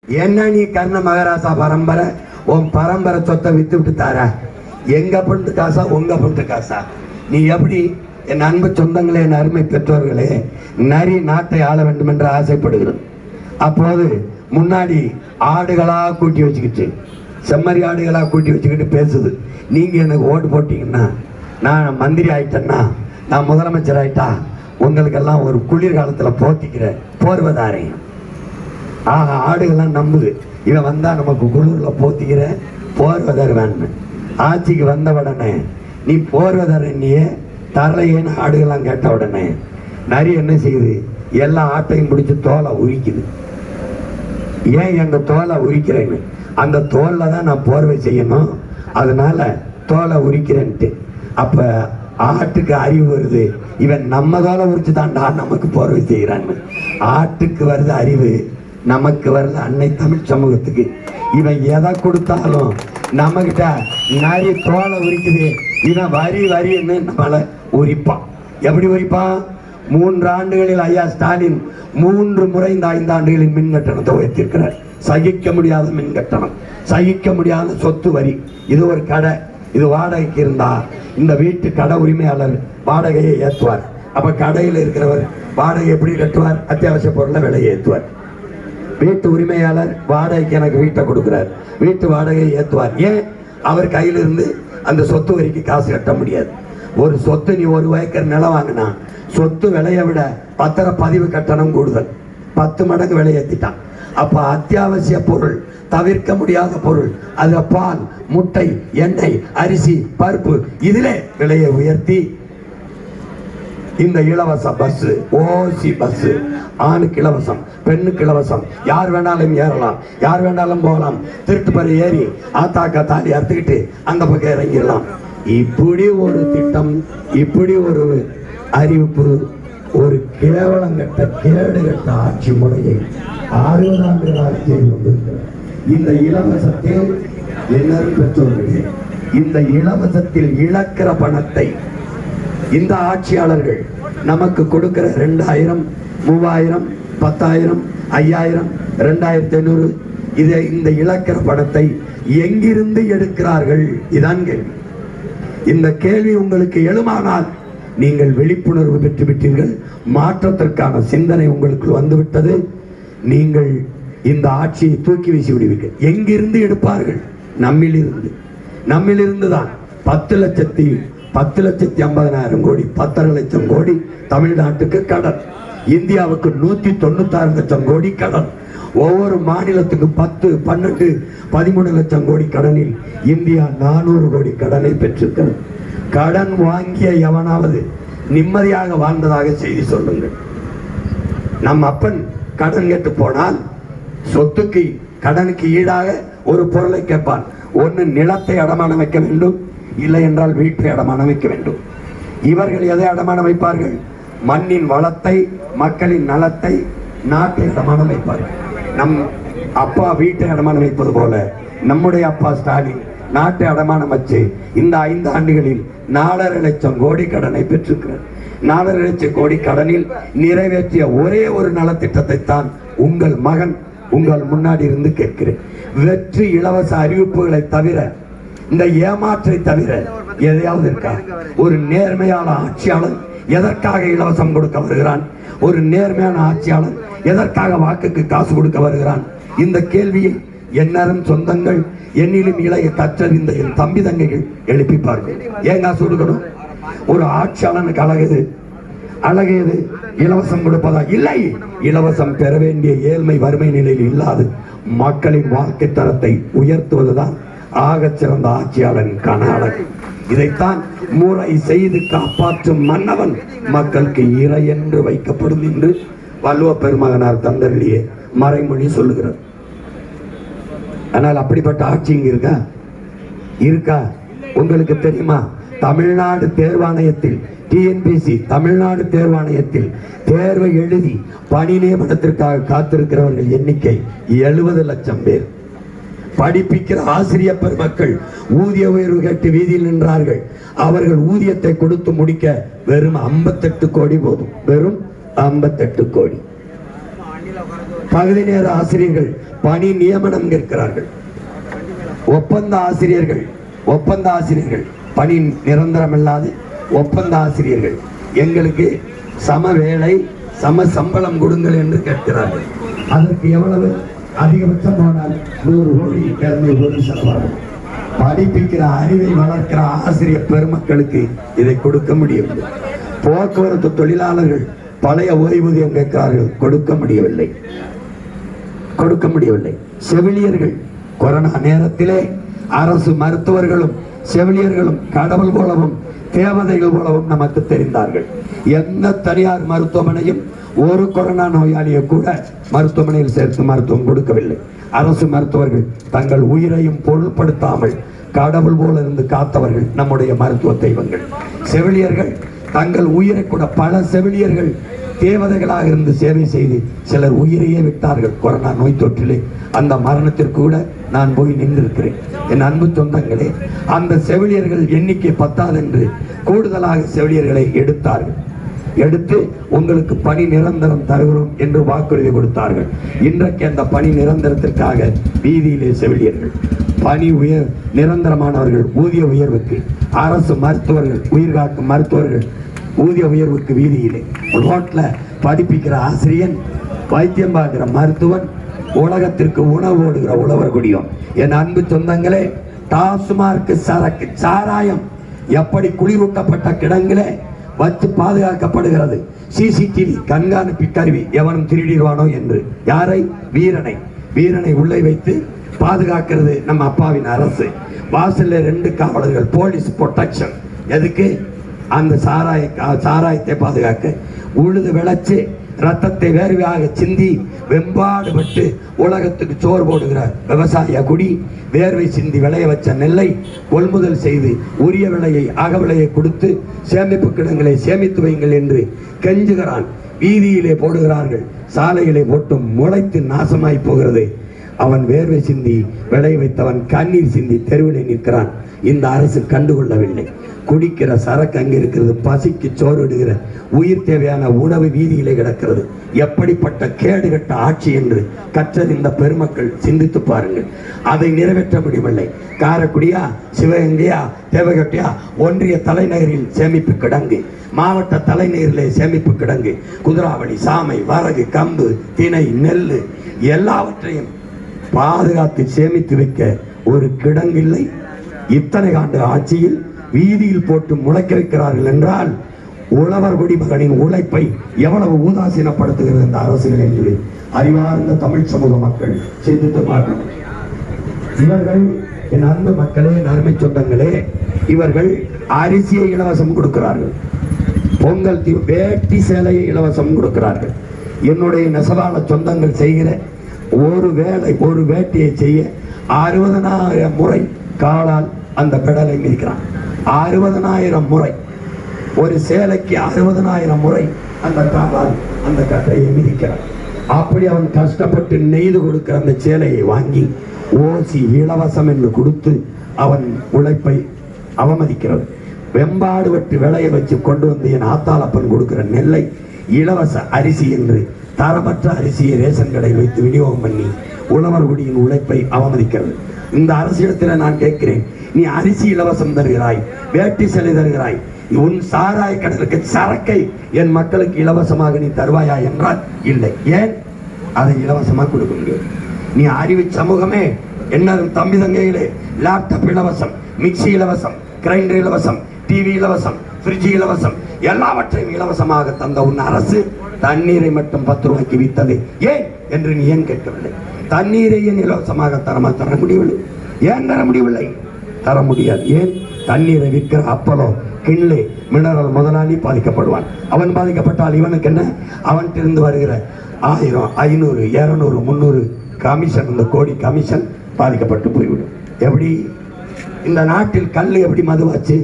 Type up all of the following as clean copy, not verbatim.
என்ன நீ கர்ண மகாராசா பரம்பரை, உன் பரம்பரை சொத்தை வித்து விட்டு தார? எங்க பண்ணிட்டு காசா உங்க பண்ணிட்டு காசா? நீ எப்படி? என் அன்பு சொந்தங்களே, என் அருமை பெற்றோர்களே, நரி நாட்டை ஆள வேண்டும் என்று ஆசைப்படுகிறது. அப்போது முன்னாடி ஆடுகளா கூட்டி வச்சுக்கிட்டு, செம்மறி ஆடுகளா கூட்டி வச்சுக்கிட்டு பேசுது. நீங்க எனக்கு ஓட்டு போட்டீங்கன்னா, நான் மந்திரி ஆயிட்டேன்னா, நான் முதலமைச்சர் ஆயிட்டா, உங்களுக்கெல்லாம் ஒரு குளிர்காலத்துல போத்திக்கிறேன், போர்வதாரேன். ஆக ஆடுகள்லாம் நம்புது, இவன் வந்தா நமக்கு குளிர்ல போத்திக்கிற போர்வதர் வேணும். ஆட்சிக்கு வந்த உடனே நீ போர்வதர் நீயே தரலையேன்னு ஆடுகள்லாம் கேட்ட உடனே நரி என்ன செய்யுது? எல்லா ஆட்டையும் பிடிச்சி தோலை உரிக்குது. ஏன் எங்க தோலை உரிக்கிறேன்னு? அந்த தோல்ல தான் நான் போர்வை செய்யணும், அதனால தோலை உரிக்கிறேன்ட்டு. அப்ப ஆட்டுக்கு அறிவு வருது, இவன் நம்ம தோலை உரிச்சு தாண்டா நமக்கு போர்வை செய்யறான்னு. ஆட்டுக்கு வருது அறிவு, நமக்கு வரல அன்னை தமிழ் சமூகத்துக்கு. இவன் எதை கொடுத்தாலும் நம்ம கிட்ட நரி தோலை உரிக்குது, இவன் வரி வரின்னு நம்மளை உரிப்பான். எப்படி உரிப்பான்? 3 ஆண்டுகளில் ஐயா ஸ்டாலின் 3 முறை இந்த 5 ஆண்டுகளில் மின் கட்டணத்தை உயர்த்திருக்கிறார். சகிக்க முடியாத மின் கட்டணம், சகிக்க முடியாத சொத்து வரி. இது ஒரு கடை, இது வாடகைக்கு இருந்தா இந்த வீட்டு கடை உரிமையாளர் வாடகையை ஏற்றுவார். அப்ப கடையில் இருக்கிறவர் வாடகை எப்படி கட்டுவார்? அத்தியாவசிய பொருளை விலையை ஏற்றுவார். வீட்டு உரிமையாளர் வாடகைக்கு எனக்கு வீட்டை கொடுக்கிறார், வீட்டு வாடகையை ஏற்றுவார். ஏன்? அவர் கையிலிருந்து அந்த சொத்து வரிக்கு காசு கட்ட முடியாது. ஒரு சொத்து, நீ 1 ஏக்கர் நிலம் வாங்கினா சொத்து விலையை விட பத்திரப்பதிவு கட்டணம் கூடுதல், 10 மடங்கு விலை ஏற்றிட்டான். அப்ப அத்தியாவசிய பொருள், தவிர்க்க முடியாத பொருள், அது பால், முட்டை, எண்ணெய், அரிசி, பருப்பு, இதிலே விலையை உயர்த்தி இந்த இலவச பஸ், ஓசி பஸ், ஆணுக்கு இலவசம், பெண்ணுக்கு இலவசம், யார் வேணாலும் ஏறலாம், யார் வேணாலும் போகலாம். திருட்டு பறி ஏறி ஆத்தாக்கா தாலி அறுத்துக்கிட்டு அந்த பக்கம் இறங்கிடலாம். இப்படி ஒரு திட்டம், இப்படி ஒரு அறிவிப்பு, ஒரு கேவலங்கட்ட கேடுகட்ட ஆட்சி முறையை 60 ஆண்டுகள் ஆட்சியில் வந்திருக்கிறார். இந்த இலவசத்தில் எல்லாரும் பெற்றோர்களே, இந்த இலவசத்தில் இழக்கிற பணத்தை இந்த ஆட்சியாளர்கள் நமக்கு கொடுக்கிற 2000, 3000, 10,000, 5000, 2500, இதை இந்த இழக்கிற பணத்தை எங்கிருந்து எடுக்கிறார்கள்? இதான் கேள்வி. இந்த கேள்வி உங்களுக்கு எழுமானால் நீங்கள் விழிப்புணர்வு பெற்று விட்டீர்கள், மாற்றத்திற்கான சிந்தனை உங்களுக்கு வந்துவிட்டது. நீங்கள் இந்த ஆட்சியை தூக்கி வீசி விடுவீர்கள். எங்கிருந்து எடுப்பார்கள்? நம்மிலிருந்து. நம்மிலிருந்து தான் 10,50,000 கோடி, 10,5 லட்சம் கோடி தமிழ்நாட்டுக்கு கடன். இந்தியாவுக்கு 196 லட்சம் கோடி கடன். ஒவ்வொரு மாநிலத்துக்கு 10, 12, 13 லட்சம் கோடி கடனில் இந்தியா 400 கோடி கடனை பெற்றிருக்கிறது. கடன் வாங்கிய எவனாவது நிம்மதியாக வாழ்ந்ததாக செய்தி சொல்லுங்கள். நம் அப்பன் கடன் கேட்டு போனால் சொத்துக்கு கடனுக்கு ஈடாக ஒரு பொருளை கேட்பான். ஒன்று நிலத்தை அடமானம் வைக்க வேண்டும், இல்லை என்றால் வீட்டை அடமானம் வைக்க வேண்டும். இவர்கள் எதை அடமானம் வைப்பார்கள்? மண்ணின் வளத்தை, மக்களின் நலத்தை, நாட்டை அடமானம் வைப்பார்கள். நம் அப்பா வீட்டை அடமானம் வைப்பது போல நம்முடைய அப்பா ஸ்டாலின் நாட்டை அடமானம் வச்சு இந்த 5 ஆண்டுகளில் 4.5 லட்சம் கோடி கடனை பெற்றிருக்கிறார். 4.5 லட்சம் கோடி கடனில் நிறைவேற்றிய ஒரே ஒரு நலத்திட்டத்தை தான் உங்கள் மகன் உங்கள் முன்னாடி இருந்து கேட்கிறேன். வெற்றி இலவச அறிவிப்புகளை தவிர, இந்த ஏமாற்றை தவிர எதையாவது இருக்கா? ஒரு நேர்மையான ஆட்சியாளர் எதற்காக இலவசம் கொடுக்க வருகிறான்? ஒரு நேர்மையான ஆட்சியாளர் எதற்காக வாக்குக்கு காசு கொடுக்க வருகிறான்? இந்த கேள்வியை எந்நேரம் சொந்தங்கள், என்னிலும் இளைய கற்றறிந்த என் தம்பி தங்கைகள் எழுப்பிப்பார்கள். ஏன் காசு கொடுக்கணும்? ஒரு ஆட்சியாளனுக்கு அழகேது இலவசம் கொடுப்பதா? இல்லை. இலவசம் பெற வேண்டிய ஏழ்மை வறுமை நிலையில் இல்லாது மக்களின் வாழ்க்கை தரத்தை உயர்த்துவதுதான் ஆகச் சிறந்த ஆட்சியாளனுக்கான அழகு. இதைத்தான் முறை செய்து காப்பாற்றும் மன்னவன் மக்களுக்கு இறை என்று வைக்கப்படும் என்று வள்ளுவ பெருமகனார் தந்தரிலேயே மறைமொழி சொல்லுகிறார். ஆனால் அப்படிப்பட்ட ஆட்சி இங்க இருக்கா? உங்களுக்கு தெரியுமா? தமிழ்நாடு தேர்வாணையத்தில், டிஎன்பிசி தமிழ்நாடு தேர்வாணையத்தில் தேர்வை எழுதி பணி நியமனத்திற்காக காத்திருக்கிறவர்கள் எண்ணிக்கை 70 லட்சம் பேர். படிப்பிக்கிற ஆசிரியர் பெருமக்கள் ஊதிய உயர்வு கேட்டு வீதியில் நின்றார்கள். அவர்கள் ஊதியத்தை கொடுத்து முடிக்க வெறும் 58 கோடி போதும். வெறும் 58 கோடி. பகுதி நேர ஆசிரியர்கள் பணி நியமனம் கேட்கிறார்கள். ஒப்பந்த ஆசிரியர்கள் பணி நிரந்தரமில்லாத ஒப்பந்த ஆசிரியர்கள் எங்களுக்கு சம வேலை சம சம்பளம் கொடுங்கள் என்று கேட்கிறார்கள். அதற்கு எவ்வளவு? அதிகபட்சம் போனால் 100 கோடி 200 கோடி செலவாகும். படிப்பிக்கிற அறிவை வளர்க்கிற ஆசிரியர் பெருமக்களுக்கு இதை கொடுக்க முடியவில்லை. போக்குவரத்து தொழிலாளர்கள் பழைய ஓய்வூதியம் கேட்கிறார்கள், கொடுக்க முடியவில்லை. செவிலியர்கள் கொரோனா நேரத்திலே அரசு மருத்துவர்களும் செவிலியர்களும் கடவுள் போலவும் தேவதைகள் போலவும் நமக்கு தெரிந்தார்கள். எந்த தனியார் மருத்துவமனையும் ஒரு கொரோனா நோயாளியை கூட மருத்துவமனையில் சேர்த்து மருத்துவம் கொடுக்கவில்லை. அரசு மருத்துவர்கள் தங்கள் உயிரையும் பொருட்படுத்தாமல் கடவுள் போல இருந்து காத்தவர்கள் நம்முடைய மருத்துவ தெய்வங்கள். செவிலியர்கள் தங்கள் உயிரை கூட, பல செவிலியர்கள் தேவதைகளாக இருந்து சேவை செய்து சிலர் உயிரையே விட்டார்கள் கொரோனா நோய் தொற்றிலே. அந்த மரணத்திற்கு கூட நான் போய் நின்றிருக்கிறேன். என் அன்பு சொந்தங்களே, அந்த செவிலியர்கள் எண்ணிக்கை 10 என்று கூடுதலாக செவிலியர்களை எடுத்து உங்களுக்கு பணி நிரந்தரம் தருகிறோம் என்று வாக்குறுதி கொடுத்தார்கள். இன்றைக்கு அந்த பணி நிரந்தரத்திற்காக வீதியிலே செவிலியர்கள், பணி நிரந்தரமானவர்கள் ஊதிய உயர்வுக்கு, அரசு மருத்துவர்கள், உயிர்காக்கும் மருத்துவர்கள் ஊதிய உயர்வுக்கு வீதியிலே, ரோட்ல படிப்பிக்கிற ஆசிரியன், வைத்தியம் பார்க்கிற மருத்துவன், உலகத்திற்கு உணவு ஓடுகிற உழவர் குடியும். என் அன்பு சொந்தங்களே, டாஸ்மார்க் சரக்கு சாராயம் எப்படி குளிரூட்டப்பட்ட கிடங்கிலே வச்சு பாதுகாக்கப்படுகிறது. சிசிடிவி கண்காணிப்பு கருவி எவனும் திருடிடுவானோ என்று. யாரை? வீரனை உள்ளே வைத்து பாதுகாக்கிறது நம்ம அப்பாவின் அரசு. வாசல்ல 2 காவலர்கள், போலீஸ் ப்ரொடெக்ஷன். எதுக்கு? அந்த சாராயத்தை பாதுகாக்க. உழுது விளைச்சு ரத்தத்தை வேர்வையாக சிந்தி வெம்பாடுபட்டு உலகத்துக்கு சோறு போடுகிற விவசாய குடி, வேர்வை சிந்தி விளைய வச்ச நெல்லை கொள்முதல் செய்து உரிய விலையை அகவிலையை கொடுத்து சேமிப்பு கிடங்களை சேமித்து வைங்கள் என்று கெஞ்சுகிறான். வீதியிலே போடுகிறார்கள், சாலையிலே போட்டும் முளைத்து நாசமாய் போகிறது. அவன் வேர்வை சிந்தி விளைய வைத்தவன் கண்ணீர் சிந்தி தெருவிலே நிற்கிறான். இந்த அரசு கண்டுகொள்ளவில்லை. குடிக்கிற சரக்கு அங்கே இருக்கிறது, பசிக்கு சோறு இடுகிற உயிர் தேவையான உணவு வீதியிலே கிடக்கிறது. எப்படிப்பட்ட கேடுகட்ட ஆட்சி என்று கற்றறிந்த பெருமக்கள் சிந்தித்து பாருங்கள். அதை நிறைவேற்ற முடியவில்லை. காரைக்குடியா, சிவகங்கையா, தேவகோட்டையா, ஒன்றிய தலைநகரில் சேமிப்பு கிடங்கு, மாவட்ட தலைநகரிலே சேமிப்பு கிடங்கு, குதிராவளி, சாமை, வரகு, கம்பு, திணை, நெல் எல்லாவற்றையும் பாதுகாத்து சேமித்து வைக்க ஒரு கிடங்கில்லை. இத்தனை ஆண்டு ஆட்சியில் வீதியில் போட்டு முளைக்க வைக்கிறார்கள் என்றால் உழவர் குடிமகனின் உழைப்பை எவ்வளவு ஊதாசீனப்படுத்துகிறது இந்த அரசுகள் என்று அறிவார்ந்த தமிழ் சமூக மக்கள் சிந்தித்து பார்க்கணும். இவர்கள், என் அன்பு மக்களே, அருமை சொந்தங்களே, இவர்கள் அரிசியை இலவசம் கொடுக்கிறார்கள், பொங்கல் வேட்டி சேலையை இலவசம் கொடுக்கிறார்கள். என்னுடைய நெசவாள சொந்தங்கள் செய்கிற ஒரு வேட்டியை செய்ய 60,000 முறை காலால் அந்த பெடலை மிதிக்கிறான். 60,000 முறை. ஒரு சேலைக்கு 60,000 முறை அந்த காலால் அந்த கட்டையை மிதிக்கிறான். அப்படி அவன் கஷ்டப்பட்டு நெய்து கொடுக்கிற அந்த சேலையை வாங்கி ஓசி இலவசம் என்று கொடுத்து அவன் உழைப்பை அவமதிக்கிறது. வெம்பாடு வெட்டு விளைய வச்சு கொண்டு வந்து என் ஆத்தாளப்பன் கொடுக்கிற நெல்லை இலவச அரிசி என்று தரமற்ற அரிசியை ரேஷன் கடையில் வைத்து விநியோகம் பண்ணி உழவர் குடியின் உழைப்பை அவமதிக்கிறது. இந்த அரசிடத்தில் நான் கேட்கிறேன், நீ அரிசி இலவசம் தருகிறாய், வேட்டி சேலை தருகிறாய், உன் சாராய கடலுக்கு சரக்கை என் மக்களுக்கு இலவசமாக நீ தருவாயா என்றால் இல்லை. ஏன் அதை இலவசமாக கொடுக்க முடியும்? நீ அறிவு சமூகமே, என்ன தம்பி தங்கைகளே, லேப்டாப் இலவசம், மிக்சி இலவசம், கிரைண்டர் இலவசம், டிவி இலவசம், ஃப்ரிட்ஜ் இலவசம், எல்லாவற்றையும் இலவசமாக தந்த உன் அரசு தண்ணீரை மட்டும் 10 ரூபாய்க்கு வித்தது ஏன் என்று நீ ஏன் கேட்கவில்லை? தண்ணீரை ஏன் இலவசமாக தர முடியவில்லை? ஏன் தர முடியவில்லை? தர முடியாது. ஏன்? தண்ணீரை விற்கிற அப்பலோ, கிண்லே, மினரல் முதலாளி பாதிக்கப்படுவான். அவன் பாதிக்கப்பட்டால் இவனுக்கு என்ன? அவன்கிட்ட வருகிற 1000, 500, 200, 300 கமிஷன், இந்த கோடி கமிஷன் பாதிக்கப்பட்டு போய்விடும். எப்படி இந்த நாட்டில் கல் எப்படி மதுவாச்சு?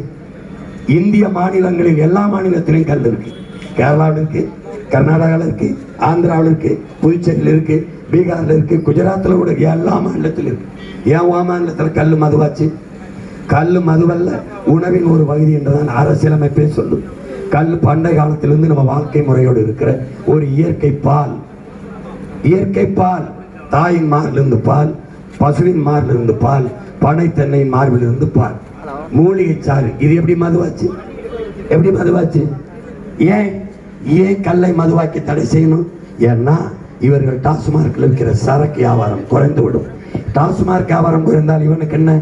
இந்திய மாநிலங்களில் எல்லா மாநிலத்திலும் கல் இருக்கு. கேரளாவில் இருக்கு, கர்நாடகாவில் இருக்கு, ஆந்திராவில் இருக்கு, புதுச்சேரியில் இருக்கு, பீகாரில் இருக்கு, குஜராத்தில் கூட எல்லா மாநிலத்திலும் இருக்கு. ஏன் மாநிலத்தில் கல் மதுவாச்சு? கல் மதுவல்ல, உணவின் ஒரு பகுதி என்றுதான் அரசியலமைப்பே சொல்லும். கல் பண்டை காலத்திலிருந்து நம்ம வாழ்க்கை முறையோடு இருக்கிற ஒரு இயற்கை பால். இயற்கை பால், தாயின் மார்பிலிருந்து பால், பசுவின் மார்பிலிருந்து பால், பனை தென்னையின் மார்பிலிருந்து பால், மூலிகை சாறு. இது எப்படி மதுவாச்சு? எப்படி மதுவாச்சு? ஏன் ஏன் கல்லை மதுவாக்கி தடை செய்யணும்? ஏன்னா இவர்கள் டாஸ்மார்க்கில் இருக்கிற சரக்கு வியாபாரம் குறைந்து விடும். டாஸ்மார்க் வியாபாரம் குறைந்தால் இவனுக்கு என்ன?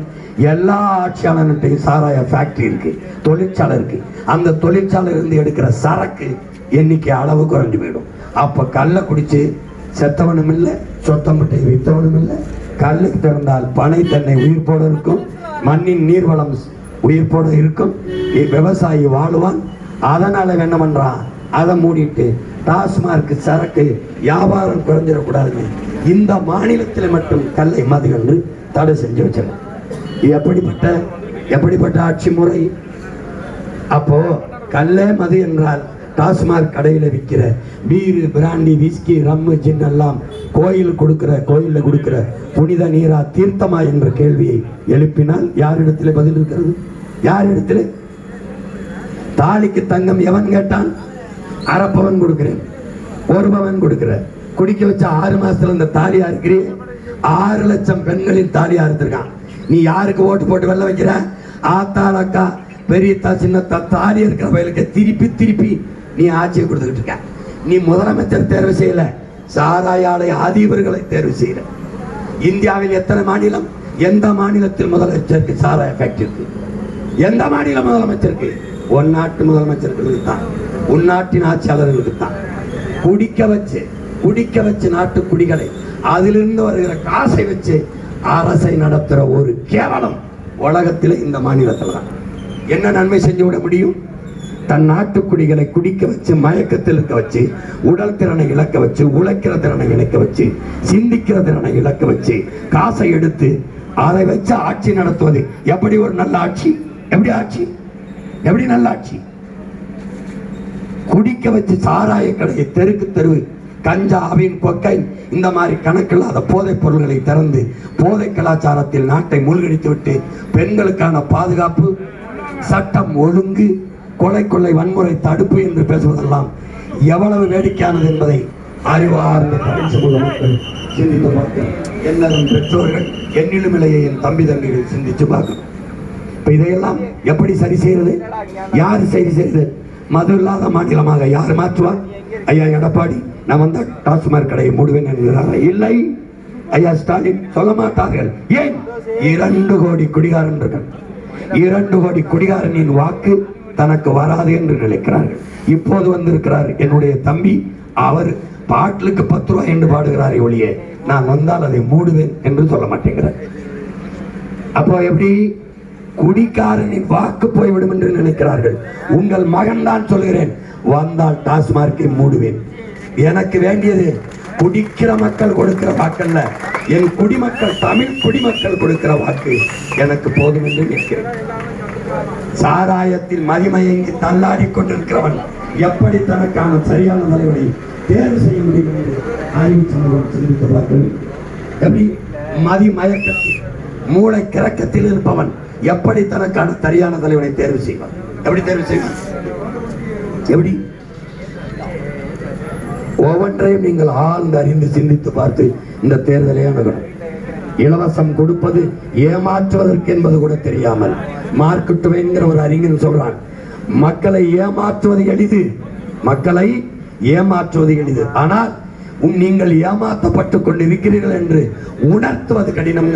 எல்லா ஆட்சியாளர்கிட்டையும் சாராய ஃபேக்டரி இருக்கு, தொழிற்சாலை இருக்கு. அந்த தொழிற்சாலை இருந்து எடுக்கிற சரக்கு எண்ணிக்கை அளவு குறைஞ்சு போயிடும். அப்ப கல்லை குடிச்சு செத்தவனும் இல்லை, சொத்தம்பட்டை வித்தவனும் இல்லை. கல்லுக்கு திறந்தால் பனை தென்னை உயிர்ப்போட இருக்கும், மண்ணின் நீர்வளம் உயிர்ப்போட இருக்கும், விவசாயி வாழுவான். அதனால என்ன பண்றான்? அதை மூடிட்டு டாஸ்மார்க் சரக்கு வியாபாரம் குறைஞ்சிடக்கூடாதுன்னு இந்த மாநிலத்தில் மட்டும் கல்லை மதுகள் தடை செஞ்சு வச்சிருக்கோம். எப்படிப்பட்ட ஆட்சி முறை? அப்போ கல்லே மது என்றால் டாஸ்மாக் கடையில் விற்கிற பீரு, பிராண்டி, விஸ்கி, ரம்மு, ஜின் எல்லாம் கோயிலில் கொடுக்கிற புனித நீரா, தீர்த்தமா என்ற கேள்வியை எழுப்பினால் யாரிடத்தில் பதில் இருக்கிறது? யாரிடத்தில்? தாலிக்கு தங்கம் எவன் கேட்டான்? அரப்பவன் கொடுக்கிறேன், ஒரு பவன் கொடுக்கிற. குடிக்க வச்ச 6 மாசத்துல இந்த தாலியா இருக்கிறேன். 6 லட்சம் பெண்களின் தாலியா இருந்திருக்கான். நீ யாருக்கு ஓட்டு போட்டு வெள்ள வைக்கிற? ஆத்தாள், அக்கா, பெரியத்தா, சின்னத்தா, தாலி இருக்கிற வயலுக்கு திருப்பி நீ ஆட்சியை கொடுத்துக்கிட்டு இருக்க. நீ முதலமைச்சர் தேர்வு செய்யல, சாராய ஆலை அதிபர்களை தேர்வு செய்யற. இந்தியாவில் எத்தனை மாநிலம்? எந்த மாநிலத்தில் முதலமைச்சருக்கு சாராய ஃபேக்டரி இருக்கு? எந்த மாநில முதலமைச்சருக்கு? உன்னாட்டு முதலமைச்சர்களுக்கு தான், உன்னாட்டின் ஆட்சியாளர்களுக்கு தான். குடிக்க வச்சு நாட்டு குடிகளை அதிலிருந்து வருகிற காசை வச்சு அரசை நடத்துற ஒரு கேவலம் உலகத்தில் இந்த மாநிலத்தில் தான். என்ன நன்மை செஞ்சு விட முடியும்? தன் நாட்டு குடிகளை குடிக்க வச்சு, மயக்கத்தில் இருக்க வச்சு, உடல் திறனை இழக்க வச்சு, உழைக்கிற திறனை இழக்க வச்சு, சிந்திக்கிற திறனை இழக்க வச்சு, காசை எடுத்து அதை வச்சு ஆட்சி நடத்துவது எப்படி ஒரு நல்ல ஆட்சி? எப்படி நல்ல ஆட்சி? குடிக்க வச்சு சாராய கடையை தெருக்கு தெருவு, கஞ்சா, அபின், கொக்கைன் இந்த மாதிரி கணக்கில்லாத போதைப் பொருள்களை திறந்து போதை கலாச்சாரத்தில் நாட்டை மூழ்கடித்து விட்டு பெண்களுக்கான பாதுகாப்பு, சட்டம் ஒழுங்கு, கொலை வன்முறை தடுப்பு என்று பேசுவதெல்லாம் எவ்வளவு வேடிக்கையானது என்பதை அறிவார்ந்த தமிழ் சமூக மக்கள் சிந்தித்து பார்க்கணும். என்னும் பெற்றோர்கள், என்னிலும் இளைய என் தம்பி தம்பிகள் சிந்திச்சு பார்க்கணும். இப்ப இதையெல்லாம் எப்படி சரி செய்யறது? யாரு சரி செய்யறது? மது இல்லாத மாநிலமாக யார் மாற்றுவார்? ஐயா எடப்பாடி நான் வந்த டாஸ்மாக் கடையை மூடுவேன் என்கிறார். இல்லை, ஐயா ஸ்டாலின் சொல்ல மாட்டார்கள். ஏன்? 2 கோடி குடிகாரர்கள், 2 கோடி குடிகாரனின் வாக்கு தனக்கு வராது என்று நினைக்கிறார்கள். இப்போது வந்திருக்கிறார் என்னுடைய தம்பி, அவர் பாட்டிலுக்கு 10 ரூபாய் என்று பாடுகிறார் ஒழிய நான் வந்தால் அதை மூடுவேன் என்று சொல்ல மாட்டேங்கிறார். அப்போ எப்படி? குடிகாரனின் வாக்கு போய்விடும் என்று நினைக்கிறார்கள். உங்கள் மகன் தான் சொல்கிறேன், வந்தால் டாஸ்மார்க்கை மூடுவேன். எனக்கு வேண்டியது குடிக்கிற மக்கள் கொடுக்கிற வாக்கல்ல, என் குடிமக்கள், தமிழ் குடிமக்கள் கொடுக்கிற வாக்கு எனக்கு போதும் என்று நினைக்கிறேன். சாராயத்தில் மதிமயங்கி தள்ளாடி கொண்டிருக்கிறவன் எப்படி தனக்கான சரியான தலைவனை தேர்வு செய்ய முடியும் என்று ஆய்வு சமூகம் சிந்தித்து பார்க்க. எப்படி மதிமயக்கத்தில், மூளை கிறக்கத்தில் இருப்பவன் எப்படி தனக்கான சரியான தலைவனை தேர்வு செய்வான்? எப்படி தேர்வு செய்வான்? எப்படி? ஒவ்வொன்றையும் நீங்கள் ஆழ்ந்து அறிந்து சிந்தித்து பார்த்து இந்த தேர்தலை அணுகணும். இலவசம் கொடுப்பது ஏமாற்றுவதற்கு என்பது கூட தெரியாமல் மார்க் ட்வைன்ங்கிற ஒரு அறிஞர் சொல்றான், மக்களை ஏமாற்றுவது எளிது, ஆனால் நீங்கள் ஏமாற்றப்பட்டு கொண்டிருக்கிறீர்கள் என்று உணர்த்துவது கடினம்.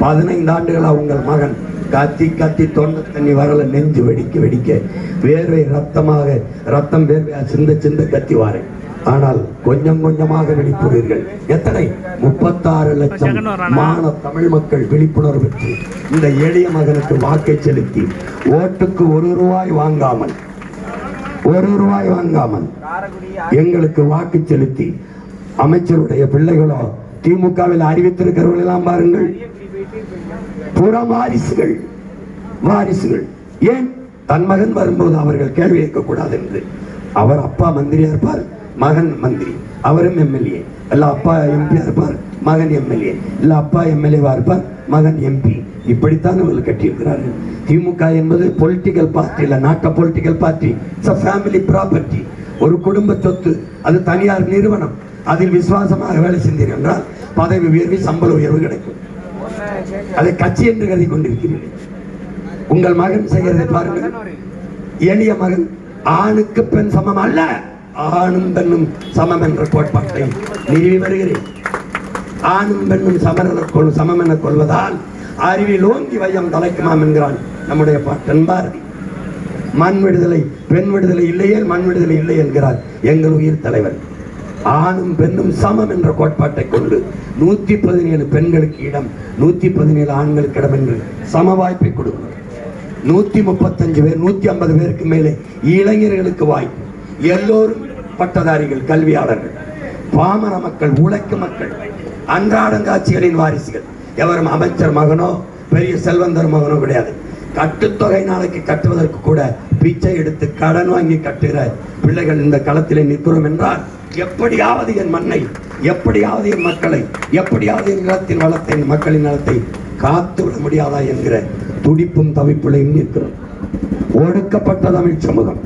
15 ஆண்டுகளா உங்கள் மகன் கத்தி தொண்டை தண்ணி வரல, நெஞ்சு வெடிக்க வேர்வை ரத்தம் வேர்வையா சிந்த கத்தி வாரேன். ஆனால் கொஞ்சமாக விழிப்புணர்வீர்கள். எத்தனை? 36 லட்சம் தமிழ் மக்கள் விழிப்புணர்வு பெற்று இந்த எளிய மகனுக்கு வாக்கை செலுத்தி ஓட்டுக்கு 1 ரூபாய் வாங்காமல் எங்களுக்கு வாக்கு செலுத்தி அமைச்சருடைய பிள்ளைகளோ திமுகவில் அறிவித்திருக்கிறவர்கள் எல்லாம் பாருங்கள், வாரிசுகள். ஏன்? தன் மகன் வரும்போது அவர்கள் கேள்வி கேட்கக்கூடாது என்று. அவர் அப்பா மந்திரியா இருப்பார், மகன் மந்திரி, அவரும் எம்எல்ஏ. இல்ல அப்பா எம்பியா இருப்பார், மகன் எம்எல்ஏ. இல்ல அப்பா எம்எல்ஏவா இருப்பார், மகன் எம்பி. இப்படித்தான் இவர்கள் கட்டியிருக்கிறார்கள். திமுக என்பது பொலிட்டிக்கல் பார்ட்டி இல்ல, நாட்ட political party. It's a family property, ஒரு குடும்ப சொத்து. அது தனியார் நிறுவனம். அதில் விசுவாசமாக வேலை செஞ்சீர்கள் என்றால் பதவி உயர்வு சம்பள உயர்வு கிடைக்கும். அதை கட்சி என்று கருதி கொண்டிருக்கிறீர்கள். உங்கள் மகன் செய்கிறதை பாருங்கள். எளிய மகன் ஆணுக்கு பெண் சமம் அல்ல, ஆணும் பெண்ணும் சமம் என்ற கோட்பாட்டை நிறுவி வருகிறேன். ஆணும் பெண்ணும் சமம் என கொள்வதால் அறிவில் ஓங்கி வையம் தலைக்குமாம் என்கிறான் நம்முடைய பாட்டன் பாரதி. மண் விடுதலை பெண் விடுதலை இல்லையே, மண் விடுதலை இல்லை என்கிறார் எங்கள் உயிர் தலைவர். ஆணும் பெண்ணும் சமம் என்ற கோட்பாட்டை கொண்டு 117 பெண்களுக்கு இடம், 117 ஆண்களுக்கு இடம் என்று சம வாய்ப்பை கொடுக்கும். 135 பேர் 150 பேருக்கு மேலே இளைஞர்களுக்கு வாய்ப்பு. எல்லோரும் பட்டதாரிகள், கல்வியாளர்கள், பாமர மக்கள், உழைக்கும் மக்கள், அன்றாடங்காட்சிகளின் வாரிசுகள். எவரும் அமைச்சர் மகனோ பெரிய செல்வந்தர் மகனோ கிடையாது. கட்டுத்தொகை நாளைக்கு கட்டுவதற்கு கூட பிச்சை எடுத்து கடன் வாங்கி கட்டுகிற பிள்ளைகள் இந்த களத்திலே நிற்கிறோம் என்றால், எப்படியாவது என் மண்ணை, எப்படியாவது என் மக்களை, எப்படியாவது என் நிலத்தின் வளத்தை, மக்களின் நலத்தை காத்துவிட முடியாதா என்கிற துடிப்பும் தவிப்புலையும் நிற்கிறோம். ஒடுக்கப்பட்ட தமிழ் சமூகம்,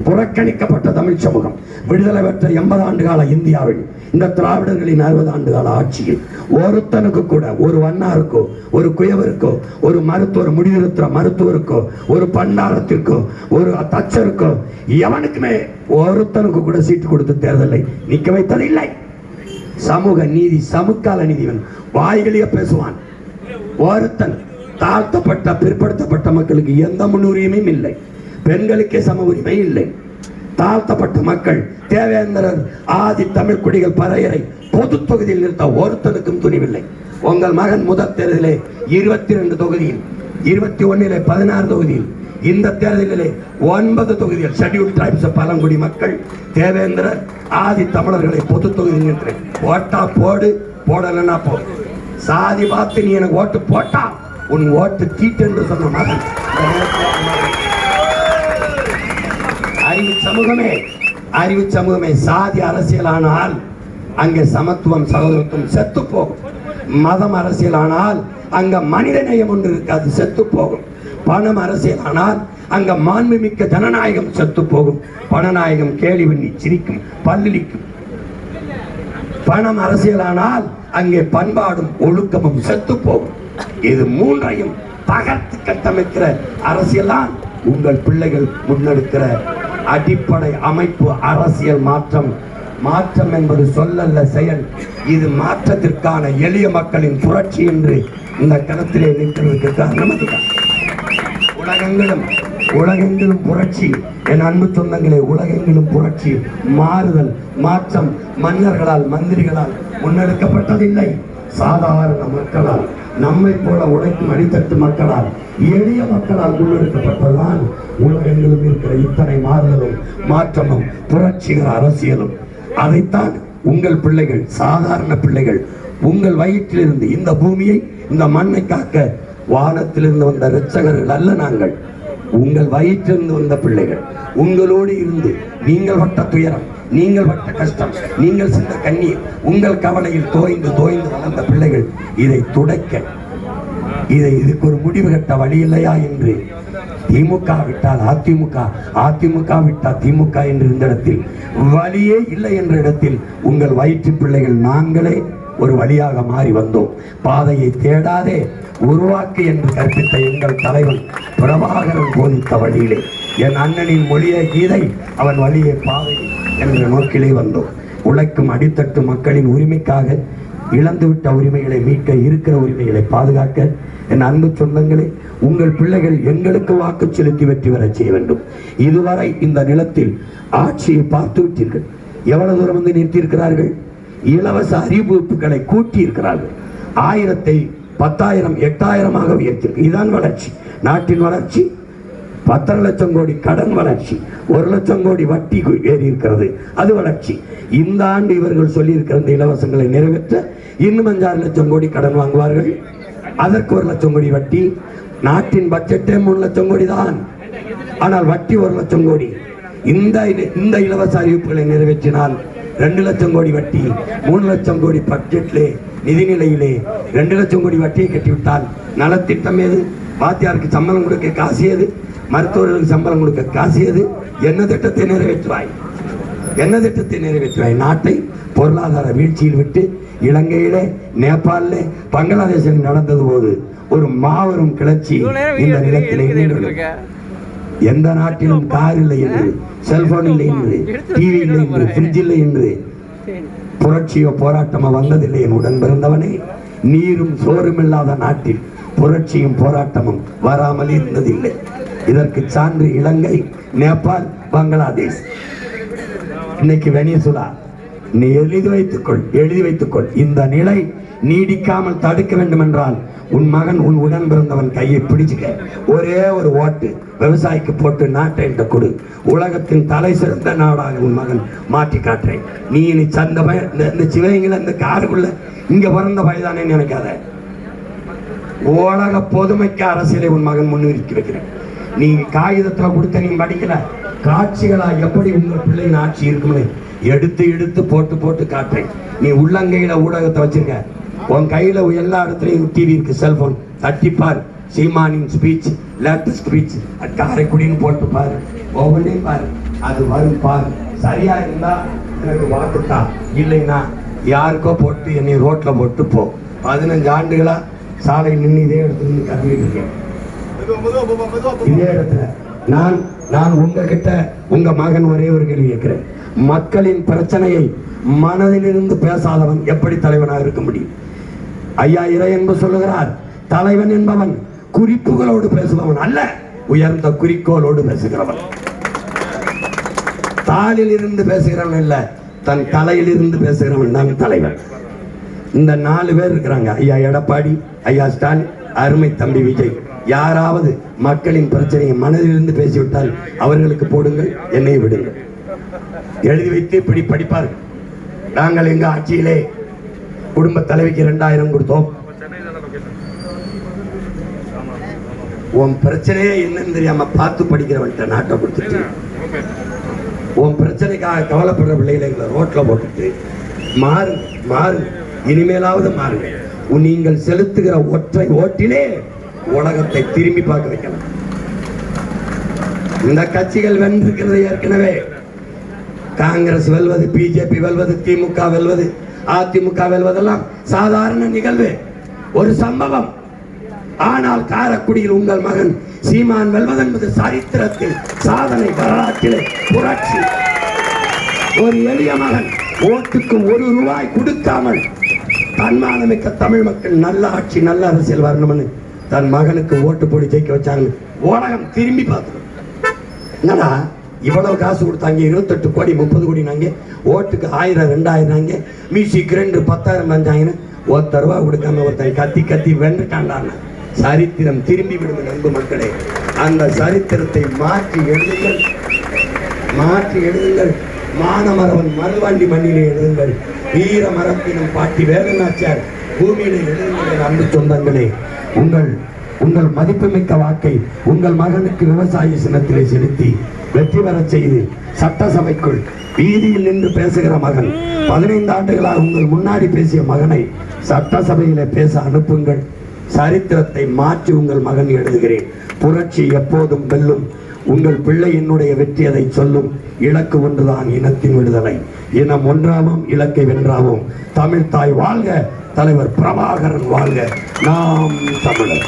புறக்கணிக்கப்பட்ட தமிழ் சமூகம், விடுதலை பெற்ற 80 ஆண்டு கால இந்தியாவில் இந்த திராவிடர்களின் 60 ஆண்டு கால ஆட்சியில் ஒருத்தனுக்கு கூட, ஒரு வண்ணாருக்கோ, ஒரு குயவருக்கோ, ஒரு மருத்துவர், முடிதிருத்துற மருத்துவருக்கோ, ஒரு பண்டாரத்திற்கோ, ஒரு தச்சருக்கோ, எவனுக்குமே ஒருத்தனுக்கு கூட சீட்டு கொடுத்து தேர்தலை நிற்க வைத்ததில்லை. சமூக நீதி, சமுக்கால நீதிவன் வாய்களிய பேசுவான். ஒருத்தன் தாழ்த்தப்பட்ட பிற்படுத்தப்பட்ட மக்களுக்கு எந்த முன்னுரிமையும் இல்லை. பெண்களுக்கே சம உரிமை இல்லை. தாழ்த்தப்பட்ட மக்கள், தேவேந்திரர், ஆதி தமிழ் குடிகள் பறையரை பொது தொகுதியில் நிறுத்த ஒருத்தனுக்கும் துணிவில்லை. உங்கள் மகன் முதல் தேர்தலிலே 22 தொகுதியில், 21 16 தொகுதியில், இந்த தேர்தலிலே 9 தொகுதியில் ஷெட்யூல் டிரைப்ஸ் பழங்குடி மக்கள், தேவேந்திரர், ஆதி தமிழர்களை பொது தொகுதியில் நிறுத்த ஓட்டா போடு, போடலன்னா போ. சாதி பார்த்து நீ எனக்கு ஓட்டு போட்டா உன் ஓட்டு தீட்டு என்று சொன்ன மகன். அறிவு சமூகமே சாதி அரசியலானால் அங்கே சமத்துவம் சகோதரத்துவம் செத்து போகும். மதம் அரசியலானால் அங்க மனித நேயம் ஒன்று இருக்காது, செத்து போகும். பணம் அரசியலானால் அங்க மாண்புமிக்க ஜனநாயகம் செத்து போகும். பணநாயகம் கேலி பண்ணி சிரிக்கும், பல்லிக்கும். பணம் அரசியலானால் அங்கே பண்பாடும் ஒழுக்கமும் செத்து போகும். இது மூன்றையும் தகர்த்து கட்டமைக்கிற அரசியல் உங்கள் பிள்ளைகள் முன்னெடுக்கிற அடிப்படை அமைப்பு அரசியல் மாற்றம். மாற்றம் என்பது சொல்லல்ல, செயல். இது மாற்றத்திற்கான எளிய மக்களின் புரட்சி என்று இந்த களத்திலே நிற்கிறதுக்கு காரணம் அதுதான். உலகெங்கிலும் புரட்சி. என் அன்பு சொந்தங்களே, உலகெங்கிலும் புரட்சி, மாறுதல், மாற்றம் மன்னர்களால், மந்திரிகளால் முன்னெடுக்கப்பட்டதில்லை. சாதாரண மக்களால், நம்மை போல உழைக்கும் அடித்தட்டு மக்களால், எளிய மக்களால் முன்னெடுக்கப்பட்டதுதான் உலகெங்கிலும் இருக்கிற இத்தனை மாறுதலும் மாற்றமும் புரட்சிகர அரசியலும். அதைத்தான் உங்கள் பிள்ளைகள், சாதாரண பிள்ளைகள், உங்கள் வயிற்றிலிருந்து இந்த பூமியை, இந்த மண்ணை காக்க வானத்திலிருந்து வந்த இரட்சகர்கள் அல்ல நாங்கள். உங்கள் வயிற்றிலிருந்து வந்த பிள்ளைகள், உங்களோடு இருந்து நீங்கள் பட்ட துயரம், நீங்கள் பட்ட கஷ்டம், நீங்கள் சிந்த கண்ணீர், உங்கள் கவலையில் தோய்ந்து தோய்ந்து வளர்ந்த பிள்ளைகள் இதை துடைக்க, இதுக்கு ஒரு முடிவு கட்ட வழி இல்லையா என்று திமுக விட்டால் அதிமுக, அதிமுக விட்டால் திமுக என்று இந்த இடத்தில் வழியே இல்லை என்ற இடத்தில் உங்கள் வயிற்று பிள்ளைகள் நாங்களே ஒரு வழியாக மாறி வந்தோம். பாதையை தேடாதே, உருவாக்கு என்று கற்பித்த எங்கள் தலைவன் பிரபாகரன் போதித்த வழியிலே, என் அண்ணனின் மொழியை கீதை, அவன் வழியை பாதை என்ற நோக்கிலே வந்தோம். உழைக்கும் அடித்தட்டு மக்களின் உரிமைக்காக இழந்துவிட்ட உரிமைகளை மீட்க, இருக்கிற உரிமைகளை பாதுகாக்க, என் அன்பு சொந்தங்களே, உங்கள் பிள்ளைகள் எங்களுக்கு வாக்கு செலுத்தி வெற்றி பெற செய்ய வேண்டும். இதுவரை இந்த நிலத்தில் ஆட்சியை பார்த்து விட்டீர்கள். எவ்வளவு தூரம் வந்து நிறுத்தியிருக்கிறார்கள்? இலவச அறிவிப்புகளை கூட்டி இருக்கிறார்கள். 1000-ஐ 10,000 8,000-ஆக உயர்த்தியிருக்கு. இதுதான் வளர்ச்சி. நாட்டின் வளர்ச்சி. 10 லட்சம் கோடி கடன் வளர்ச்சி, 1 லட்சம் கோடி வட்டி ஏறி இருக்கிறது, அது வளர்ச்சி. இந்த ஆண்டு இவர்கள் சொல்லி இருக்கிற இந்த இலவசங்களை நிறைவேற்ற இன்னும் 5-6 லட்சம் கோடி கடன் வாங்குவார்கள். அதற்கு 1 லட்சம் கோடி வட்டி. நாட்டின் பட்ஜெட்டே 3 லட்சம் கோடி தான், ஆனால் வட்டி 1 லட்சம் கோடி. இந்த இலவச அறிவிப்புகளை நிறைவேற்றினால் 2 லட்சம் கோடி வட்டி, 3 லட்சம் கோடி பட்ஜெட்லே, நிதிநிலையிலே 2 லட்சம் கோடி வட்டியை கட்டிவிட்டால் நலத்திட்டம் ஏது? வாத்தியாருக்கு சம்பளம் கொடுக்க காசு ஏது? மருத்துவர்களுக்கு சம்பளம் கொடுக்க காசு ஏது? என்ன திட்டத்தை நிறைவேற்றுவாய்? என்ன திட்டத்தை நிறைவேற்றுவாய்? நாட்டை பொருளாதார வீழ்ச்சியில் விட்டு இலங்கையிலே, நேபாளிலே, பங்களாதேஷில் நடந்தது போது ஒரு மாபெரும் கிளர்ச்சி இந்த நிலத்திலே. எந்த நாட்டிலும் கார் இல்லை என்று, செல்போன் இல்லை என்று, டிவி இல்லை என்று, பிரிட்ஜ் இல்லை என்று புரட்சியோ போராட்டமோ வந்ததில்லை. என் உடன் பிறந்தவனே, நீரும் சோறும் இல்லாத நாட்டில் புரட்சியும் போராட்டமும் வராமல் இருந்ததில்லை. இதற்கு சான்று இலங்கை, நேபாள், பங்களாதேஷ், இன்னைக்கு வெனிசுலா. நீ எழுதி வைத்துக்கொள். இந்த நிலை நீடிக்காமல் தடுக்க வேண்டும் என்றால் உன் மகன், உன் உடன் பிறந்தவன் கையை பிடிச்சுக்க. ஒரே ஒரு ஓட்டு விவசாயிக்கு போட்டு நாட்டை கொடு. உலகத்தின் தலை சிறந்த நாடாக உன் மகன் மாற்றி காட்டுறேன். நீ சந்த இந்த சிவகங்கையில் இந்த காருக்குள்ள இங்க பிறந்த பயதானே நினைக்காத. உலக பொதுமைக்கு அரசியலை உன் மகன் முன்னிறுத்தி வைக்கிறேன். நீ காகிதத்துல கொடுத்த நீ படிக்கல, காட்சிகளா எப்படி உங்கள் பிள்ளையின் ஆட்சி இருக்கும்னு எடுத்து போட்டு காட்டுறேன். நீ உள்ளங்கையில ஊடகத்தை வச்சிருக்க, உன் கையில எல்லா இடத்துலயும் டிவி இருக்கு, செல்போன், தட்டிப்பார். சீமானின் ஸ்பீச், லேட்டஸ்ட் ஸ்பீச், காரைக்குடின்னு போட்டு பாரு, ஒவ்வொன்றையும் பாரு, அது வரும் பாரு. சரியா இருந்தா எனக்கு வாக்குத்தா, இல்லைன்னா யாருக்கோ போட்டு என்னை ரோட்ல போட்டு போ. 15 ஆண்டுகளா சாலையில் நின்று இதே இடத்துல கத்திட்டு இருக்கேன். இதே இடத்துல நான் உங்ககிட்ட, உங்க மகன் ஒரே ஒரு கேள்வி கேட்கிறேன். மக்களின் பிரச்சனையை மனதிலிருந்து பேசாதவன் எப்படி தலைவனாக இருக்க முடியும்? ஐயா இறையன்பு சொல்லுகிறார், தலைவன் என்பவன் குறிப்புகளோடு பேசுபவன் அல்ல, உயர்ந்த குறிக்கோளோடு பேசுகிறவன். தாளில் இருந்து பேசுகிறவன் இல்ல, தன் தலையில் இருந்து பேசுகிறவன் தான் தலைவன். இந்த 4 பேர் இருக்கிறாங்க, ஐயா எடப்பாடி, ஐயா ஸ்டாலின், அருமை தம்பி விஜய். யாராவது மக்களின் பிரச்சனையை மனதிலிருந்து பேசிவிட்டால் அவர்களுக்கு போடுங்கள், என்னை விடுங்கள். எழுதி வைத்து இப்படி படிப்பார்கள். நாங்கள் எங்க ஆட்சியிலே குடும்ப தலைவிக்கு 2000 கொடுத்தோம். உன் பிரச்சனையே என்னன்னு தெரியாம பார்த்து படிக்கிறவன்ட்ட நாட்டை கொடுத்துட்டு, உன் பிரச்சனைக்காக கவலைப்படுற பிள்ளைகளை ரோட்ல போட்டுட்டு மாறு, இனிமேலாவது மாறுங்க. நீங்கள் செலுத்துகிற ஒற்றை ஓட்டிலே உலகத்தை திரும்பி பார்க்க வைக்கலாம். இந்த கட்சிகள் வென்றிருக்கிறது ஏற்கனவே. காங்கிரஸ் வெல்வது, பிஜேபி வெல்வது, திமுக வெல்வது, அதிமுக வெல்வதெல்லாம் சாதாரண நிகழ்வு, ஒரு சம்பவம். ஆனால் காரைக்குடியில் உங்கள் மகன் சீமான் வெல்வது என்பது சரித்திரத்தில் சாதனை, வரலாற்றிலே புரட்சி. ஒரு எளிய மகன் ஓட்டுக்கு 1 ரூபாய் கொடுக்காமல் தன்மானமிக்க தமிழ் மக்கள் நல்ல ஆட்சி, நல்ல அரசியல் வரணும்னு தன் மகனுக்கு ஓட்டு போட்டு ஜெயிக்க வச்சாங்க. உலகம் திரும்பி பார்த்தோம். என்னடா இவ்வளவு காசு கொடுத்தாங்க, 28 கோடி 30 கோடி நாங்க, ஓட்டுக்கு 1000 2000 நாங்க, மியூசிக் 2 10,000 வந்தாங்கன்னு 1 ரூபா கொடுக்காம ஒருத்தன் கத்தி வென்றுட்டாண்டாங்க. சரித்திரம் திரும்பி விடும் அன்பு மக்களே. அந்த சரித்திரத்தை மாற்றி எழுதுங்கள். மானமரவன் மறுவாண்டி மண்ணிலே எழுதுங்கள். வீர மரத்தினும் பாட்டி வேலுநாச்சியார் பூமியிலே எழுதுங்கள். அன்பு சொந்தங்களே, உங்கள் மதிப்புமிக்க வாக்கை உங்கள் மகனுக்கு விவசாய சின்னத்திலே செலுத்தி வெற்றி பெற செய்து சட்டசபைக்குள் வீதியில் நின்று பேசுகிற மகன், 15 ஆண்டுகளாக உங்கள் முன்னாடி பேசிய மகனை சட்டசபையிலே பேச அனுப்புங்கள். சரித்திரத்தை மாற்றி உங்கள் மகன் எழுதுகிறேன். புரட்சி எப்போதும் வெல்லும். உங்கள் பிள்ளை என்னுடைய வெற்றி அதை சொல்லும். இலக்கு ஒன்றுதான், இனத்தின் விடுதலை. இனம் ஒன்றாவோம், இலக்கை வென்றாவோம். தமிழ் தாய் வாழ்க, தலைவர் பிரபாகரன் வாழ்க. நாம் தமிழர்.